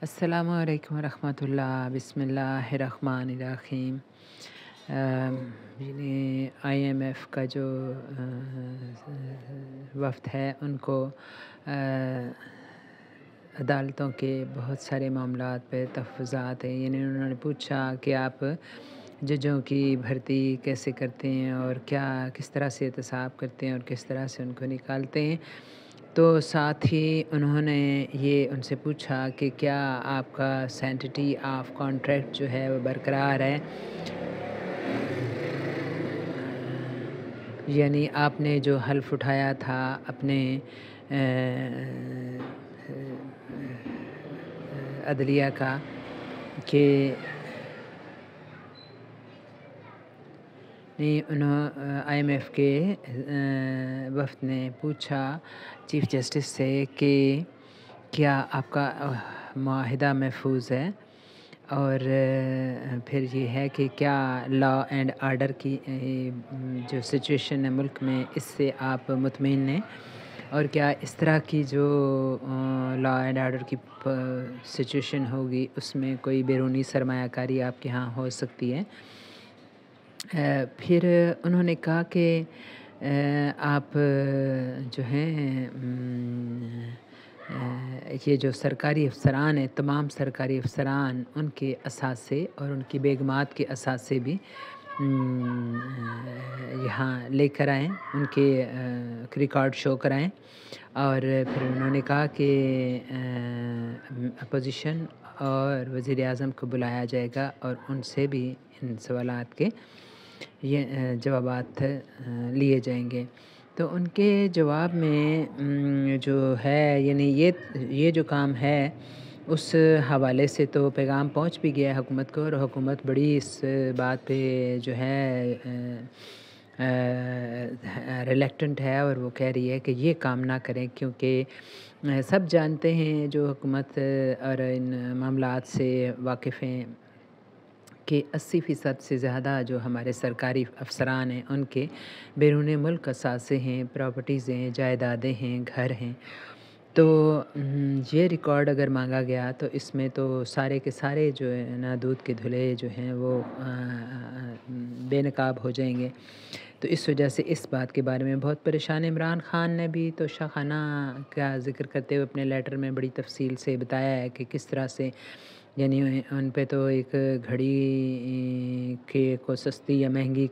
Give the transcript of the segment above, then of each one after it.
السلام علیکم ورحمۃ اللہ، بسم اللہ الرحمن الرحیم۔ یعنی آئی ایم ایف کا جو وفد ہے ان کو عدالتوں کے بہت سارے معاملات پہ تحفظات ہیں۔ یعنی انہوں نے پوچھا کہ آپ ججوں کی بھرتی کیسے کرتے ہیں اور کس طرح سے احتساب کرتے ہیں اور کس طرح سے ان کو نکالتے ہیں۔ تو ساتھ ہی انہوں نے یہ ان سے پوچھا کہ کیا آپ کا سینٹٹی آف کانٹریکٹ جو ہے وہ برقرار ہے، یعنی آپ نے جو حلف اٹھایا تھا اپنے عدلیہ کا کہ آئی ایم ایف کے وفد نے پوچھا چیف جسٹس سے کہ کیا آپ کا معاہدہ محفوظ ہے، اور پھر یہ ہے کہ کیا لا اینڈ آرڈر کی جو سچویشن ہے ملک میں اس سے آپ مطمئن ہیں، اور کیا اس طرح کی جو لا اینڈ آرڈر کی سچویشن ہوگی اس میں کوئی بیرونی سرمایہ کاری آپ کے ہاں ہو سکتی ہے۔ پھر انہوں نے کہا کہ آپ جو ہیں یہ جو سرکاری افسران ہیں، تمام سرکاری افسران ان کے اثاثے اور ان کی بیگمات کے اثاثے بھی یہاں لے کر آئیں، ان کے ریکارڈ شو کرائیں۔ اور پھر انہوں نے کہا کہ اپوزیشن اور وزیر اعظم کو بلایا جائے گا اور ان سے بھی ان سوالات کے یہ جوابات لیے جائیں گے۔ تو ان کے جواب میں جو ہے، یعنی یہ جو کام ہے اس حوالے سے تو پیغام پہنچ بھی گیا حکومت کو، اور حکومت بڑی اس بات پہ جو ہے ریلیکٹنٹ ہے، اور وہ کہہ رہی ہے کہ یہ کام نہ کریں، کیونکہ سب جانتے ہیں جو حکومت اور ان معاملات سے واقف ہیں کہ 80% سے زیادہ جو ہمارے سرکاری افسران ہیں ان کے بیرون ملک اثاثے ہیں، پراپرٹیز ہیں، جائیدادیں ہیں، گھر ہیں۔ تو یہ ریکارڈ اگر مانگا گیا تو اس میں تو سارے کے سارے جو ہے نا دودھ کے دھلے جو ہیں وہ بے نقاب ہو جائیں گے۔ تو اس وجہ سے اس بات کے بارے میں بہت پریشان عمران خان نے بھی تو شاہانہ کا ذکر کرتے ہوئے اپنے لیٹر میں بڑی تفصیل سے بتایا ہے کہ کس طرح سے، یعنی ان پہ تو ایک گھڑی کو سستی یا مہنگی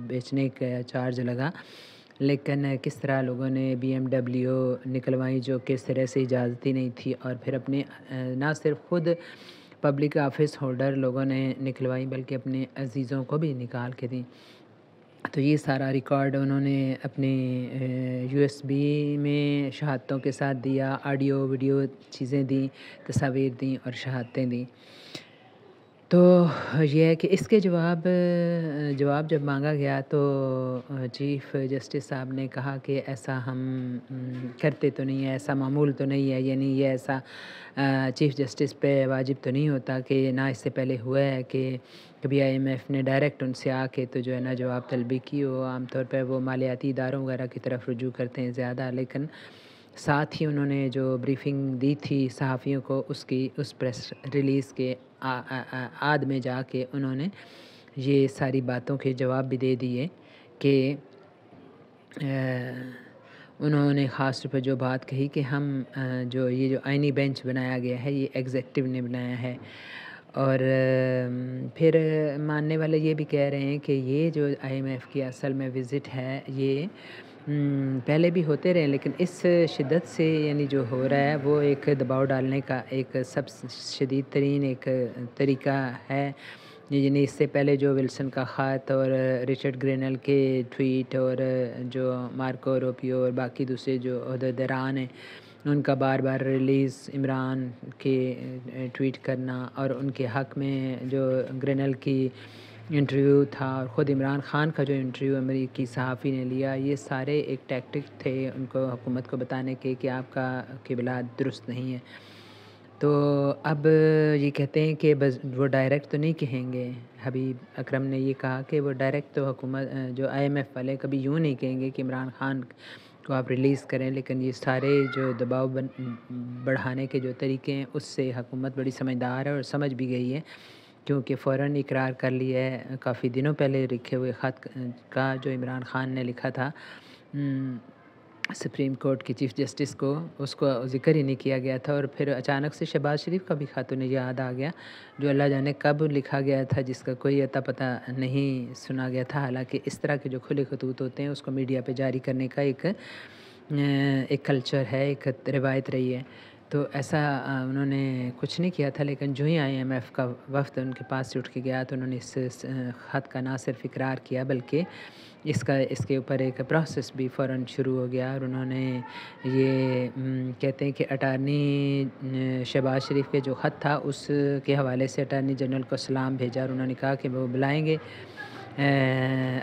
بیچنے کا چارج لگا، لیکن کس طرح لوگوں نے بی ایم ڈبلیو نکلوائی جو کہ سرے سے اجازت ہی نہیں تھی، اور پھر اپنے نہ صرف خود پبلک آفس ہولڈر لوگوں نے نکلوائی بلکہ اپنے عزیزوں کو بھی نکال کے دیں۔ تو یہ سارا ریکارڈ انہوں نے اپنے یو ایس بی میں شہادتوں کے ساتھ دیا، آڈیو ویڈیو چیزیں دیں، تصاویر دیں اور شہادتیں دیں۔ تو یہ ہے کہ اس کے جواب جب مانگا گیا تو چیف جسٹس صاحب نے کہا کہ ایسا ہم کرتے تو نہیں ہے، ایسا معمول تو نہیں ہے، یعنی یہ ایسا چیف جسٹس پہ واجب تو نہیں ہوتا کہ نہ اس سے پہلے ہوا ہے کہ کبھی آئی ایم ایف نے ڈائریکٹ ان سے آ کے تو جو ہے نا جواب طلبی کی ہو۔ عام طور پہ وہ مالیاتی اداروں وغیرہ کی طرف رجوع کرتے ہیں زیادہ، لیکن ساتھ ہی انہوں نے جو بریفنگ دی تھی صحافیوں کو اس پریس ریلیز کے آد میں جا کے انہوں نے یہ ساری باتوں کے جواب بھی دے دیے کہ انہوں نے خاص طور پہ جو بات کہی کہ ہم یہ جو آئینی بینچ بنایا گیا ہے یہ ایگزیکٹو نے بنایا ہے، اور پھر ماننے والے یہ بھی کہہ رہے ہیں کہ یہ جو آئی ایم ایف کی اصل میں وزٹ ہے یہ پہلے بھی ہوتے رہے، لیکن اس شدت سے یعنی جو ہو رہا ہے وہ ایک دباؤ ڈالنے کا ایک سب شدید ترین ایک طریقہ ہے۔ یعنی اس سے پہلے جو ولسن کا خط اور رچرڈ گرینل کے ٹویٹ اور جو مارکو روپیو اور باقی دوسرے جو عہدیداران ہیں ان کا بار بار ریلیز، عمران کے ٹویٹ کرنا، اور ان کے حق میں جو گرینل کی انٹرویو تھا اور خود عمران خان کا جو انٹرویو امریکی صحافی نے لیا، یہ سارے ایک ٹیکٹک تھے ان کو حکومت کو بتانے کے کہ آپ کا قبلہ درست نہیں ہے۔ تو اب یہ کہتے ہیں کہ وہ ڈائریکٹ تو نہیں کہیں گے، حبیب اکرم نے یہ کہا کہ وہ ڈائریکٹ تو حکومت جو آئی ایم ایف والے کبھی یوں نہیں کہیں گے کہ عمران خان کو آپ ریلیز کریں، لیکن یہ سارے جو دباؤ بڑھانے کے جو طریقے ہیں اس سے حکومت بڑی سمجھدار ہے اور سمجھ بھی گئی ہے، کیونکہ فوراً اقرار کر لیا ہے کافی دنوں پہلے لکھے ہوئے خط کا جو عمران خان نے لکھا تھا سپریم کورٹ کی چیف جسٹس کو، اس کو ذکر ہی نہیں کیا گیا تھا، اور پھر اچانک سے شہباز شریف کا بھی خط انہیں یاد آ گیا جو اللہ جانے کب لکھا گیا تھا، جس کا کوئی اتا پتہ نہیں سنا گیا تھا. حالانکہ اس طرح کے جو کھلے خطوط ہوتے ہیں اس کو میڈیا پہ جاری کرنے کا ایک کلچر ہے، ایک روایت رہی ہے. تو ایسا انہوں نے کچھ نہیں کیا تھا، لیکن جو ہی IMF کا وفد ان کے پاس سے اٹھ کے گیا تو انہوں نے اس خط کا نہ صرف اقرار کیا بلکہ اس کے اوپر ایک پروسیس بھی فوراً شروع ہو گیا، اور انہوں نے یہ کہتے ہیں کہ اٹارنی شہباز شریف کے جو خط تھا اس کے حوالے سے اٹارنی جنرل کو سلام بھیجا، اور انہوں نے کہا کہ وہ بلائیں گے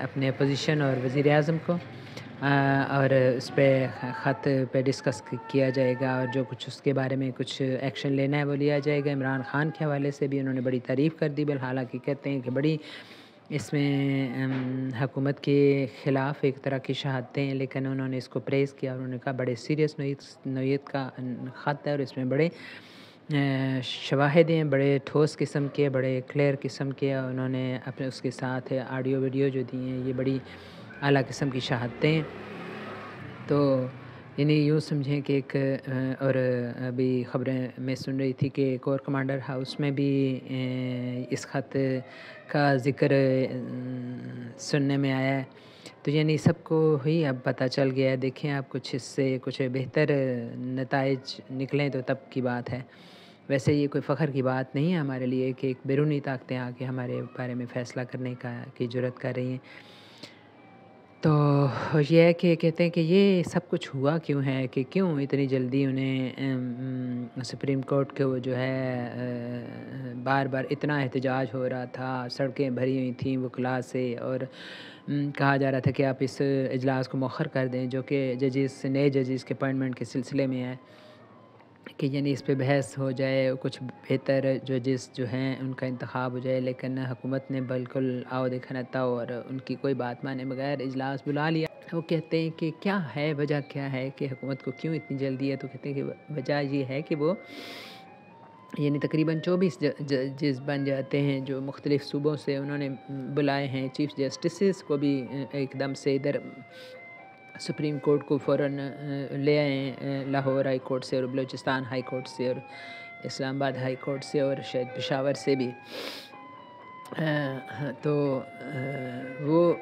اپنے اپوزیشن اور وزیر اعظم کو، اور اس پہ خط پہ ڈسکس کیا جائے گا، اور جو کچھ اس کے بارے میں کچھ ایکشن لینا ہے وہ لیا جائے گا. عمران خان کے حوالے سے بھی انہوں نے بڑی تعریف کر دی، حالانکہ کہتے ہیں کہ بڑی اس میں حکومت کے خلاف ایک طرح کی شہادتیں ہیں، لیکن انہوں نے اس کو پریز کیا، اور انہوں نے کہا بڑے سیریس نوعیت کا خط ہے اور اس میں بڑے شواہد ہیں، بڑے ٹھوس قسم کے، بڑے کلیئر قسم کے، اور انہوں نے اپنے اس کے ساتھ آڈیو ویڈیو جو دی ہیں یہ بڑی اعلیٰ قسم کی شہادتیں ہیں. تو یعنی یوں سمجھیں کہ ایک اور ابھی خبریں میں سن رہی تھی کہ کور کمانڈر ہاؤس میں بھی اس خط کا ذکر سننے میں آیا ہے. تو یعنی سب کو ہی اب پتہ چل گیا ہے. دیکھیں آپ کچھ اس سے کچھ بہتر نتائج نکلیں تو تب کی بات ہے. ویسے یہ کوئی فخر کی بات نہیں ہے ہمارے لیے کہ ایک بیرونی طاقتیں آ کے ہمارے بارے میں فیصلہ کرنے کی جرات کر رہی ہیں. تو یہ ہے کہ کہتے ہیں کہ یہ سب کچھ ہوا کیوں ہے، کہ کیوں اتنی جلدی انہیں سپریم کورٹ کے وہ جو ہے بار بار اتنا احتجاج ہو رہا تھا، سڑکیں بھری ہوئی تھیں وکلاء سے، اور کہا جا رہا تھا کہ آپ اس اجلاس کو مؤخر کر دیں جو کہ نئے ججز کے اپائنٹمنٹ کے سلسلے میں ہے، کہ یعنی اس پہ بحث ہو جائے، کچھ بہتر ججز جو ہیں ان کا انتخاب ہو جائے. لیکن حکومت نے بالکل آؤ دیکھا نہ تھا اور ان کی کوئی بات مانے بغیر اجلاس بلا لیا. وہ کہتے ہیں کہ کیا ہے وجہ، کیا ہے کہ حکومت کو کیوں اتنی جلدی ہے. تو کہتے ہیں کہ وجہ یہ ہے کہ وہ یعنی تقریباً 24 ججز بن جاتے ہیں جو مختلف صوبوں سے انہوں نے بلائے ہیں. چیف جسٹسز کو بھی ایک دم سے ادھر سپریم کورٹ کو فوراً لے آئے ہیں، لاہور ہائی کورٹ سے اور بلوچستان ہائی کورٹ سے اور اسلام آباد ہائی کورٹ سے اور شاید پشاور سے بھی. تو وہ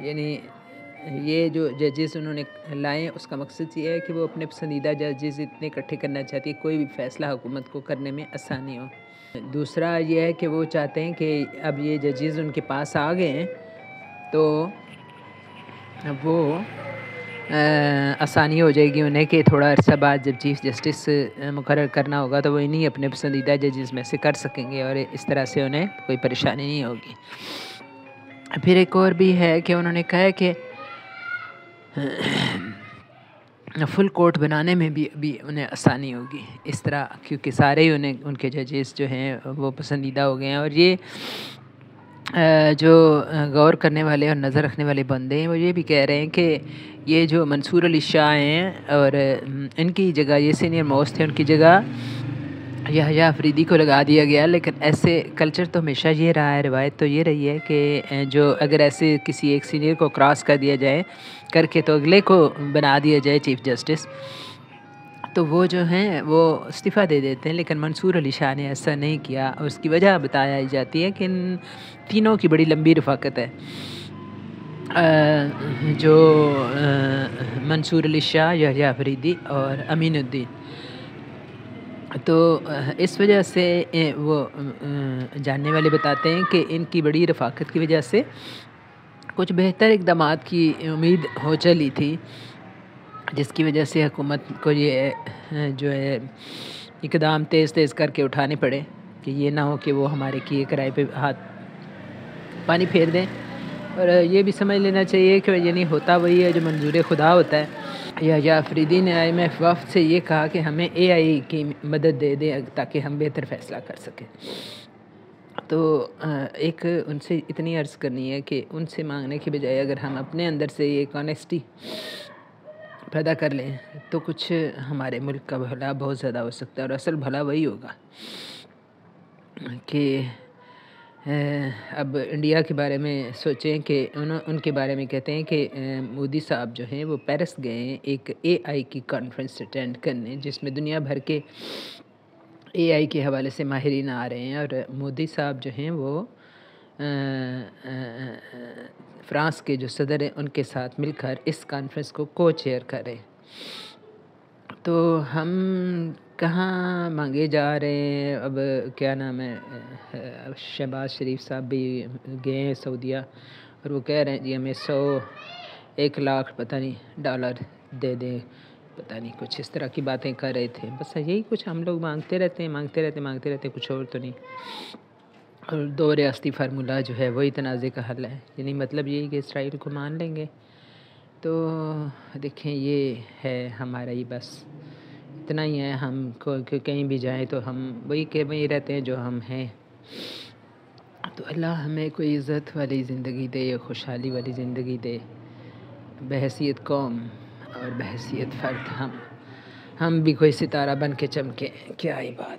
یعنی یہ جو ججز انہوں نے لائے اس کا مقصد یہ ہے کہ وہ اپنے پسندیدہ ججز اتنے اکٹھے کرنا چاہتی ہے کوئی بھی فیصلہ حکومت کو کرنے میں آسانی ہو. دوسرا یہ ہے کہ وہ چاہتے ہیں کہ اب یہ ججز ان کے پاس آ گئے ہیں تو وہ آسانی ہو جائے گی انہیں کہ تھوڑا عرصہ بعد جب چیف جسٹس مقرر کرنا ہوگا تو وہ انہیں اپنے پسندیدہ ججز میں سے کر سکیں گے اور اس طرح سے انہیں کوئی پریشانی نہیں ہوگی. پھر ایک اور بھی ہے کہ انہوں نے کہا ہے کہ فل کورٹ بنانے میں بھی انہیں آسانی ہوگی اس طرح، کیونکہ سارے ہی ان کے ججز جو ہیں وہ پسندیدہ ہو گئے ہیں. اور یہ جو غور کرنے والے اور نظر رکھنے والے بندے ہیں وہ یہ بھی کہہ رہے ہیں کہ یہ جو منصور علی شاہ ہیں اور ان کی جگہ یہ سینئر موسٹ تھے، ان کی جگہ یحییٰ آفریدی کو لگا دیا گیا. لیکن ایسے کلچر تو ہمیشہ یہ رہا ہے، روایت تو یہ رہی ہے کہ جو اگر ایسے کسی ایک سینئر کو کراس کر دیا جائے کر کے تو اگلے کو بنا دیا جائے چیف جسٹس تو وہ جو ہیں وہ استعفیٰ دے دیتے ہیں. لیکن منصور علی شاہ نے ایسا نہیں کیا اور اس کی وجہ بتائی جاتی ہے کہ ان تینوں کی بڑی لمبی رفاقت ہے. جو منصور علی شاہ، یحییٰ آفریدی اور امین الدین، تو اس وجہ سے وہ جاننے والے بتاتے ہیں کہ ان کی بڑی رفاقت کی وجہ سے کچھ بہتر اقدامات کی امید ہو چلی تھی، جس کی وجہ سے حکومت کو یہ جو ہے اقدام تیز کر کے اٹھانے پڑے کہ یہ نہ ہو کہ وہ ہمارے کیے کرائے پہ ہاتھ پانی پھیر دیں. اور یہ بھی سمجھ لینا چاہیے کہ یعنی ہوتا وہی ہے جو منظور خدا ہوتا ہے. یحییٰ آفریدی نے IMF وفد سے یہ کہا کہ ہمیں AI کی مدد دے دیں تاکہ ہم بہتر فیصلہ کر سکیں. تو ایک ان سے اتنی عرض کرنی ہے کہ ان سے مانگنے کی بجائے اگر ہم اپنے اندر سے ایک آنیسٹی پیدا کر لیں تو کچھ ہمارے ملک کا بھلا بہت زیادہ ہو سکتا ہے، اور اصل بھلا وہی ہوگا کہ اب انڈیا کے بارے میں سوچیں کہ ان کے بارے میں کہتے ہیں کہ مودی صاحب جو ہیں وہ پیرس گئے ہیں ایک اے آئی کی کانفرنس اٹینڈ کرنے، جس میں دنیا بھر کے اے آئی کے حوالے سے ماہرین آ رہے ہیں، اور مودی صاحب جو ہیں وہ فرانس کے جو صدر ہیں ان کے ساتھ مل کر اس کانفرنس کو کو چیئر کریں۔ تو ہم کہاں مانگے جا رہے ہیں؟ اب کیا نام ہے، شہباز شریف صاحب بھی گئے ہیں سعودیہ، اور وہ کہہ رہے ہیں جی ہمیں 1 لاکھ پتہ نہیں ڈالر دے دیں، پتہ نہیں کچھ اس طرح کی باتیں کر رہے تھے۔ بس یہی کچھ ہم لوگ مانگتے رہتے ہیں، کچھ اور تو نہیں۔ اور 2 ریاستی فارمولہ جو ہے وہی تنازع کا حل ہے، یعنی مطلب یہی کہ اسرائیل کو مان لیں گے۔ تو دیکھیں یہ ہے ہمارا ہی بس اتنا ہی ہے، ہم کو کہیں بھی جائیں تو ہم وہی رہتے ہیں جو ہم ہیں۔ تو اللہ ہمیں کوئی عزت والی زندگی دے، خوشحالی والی زندگی دے، بحیثیت قوم اور بحیثیت فرد ہم بھی کوئی ستارہ بن کے چمکیں، کیا ہی بات۔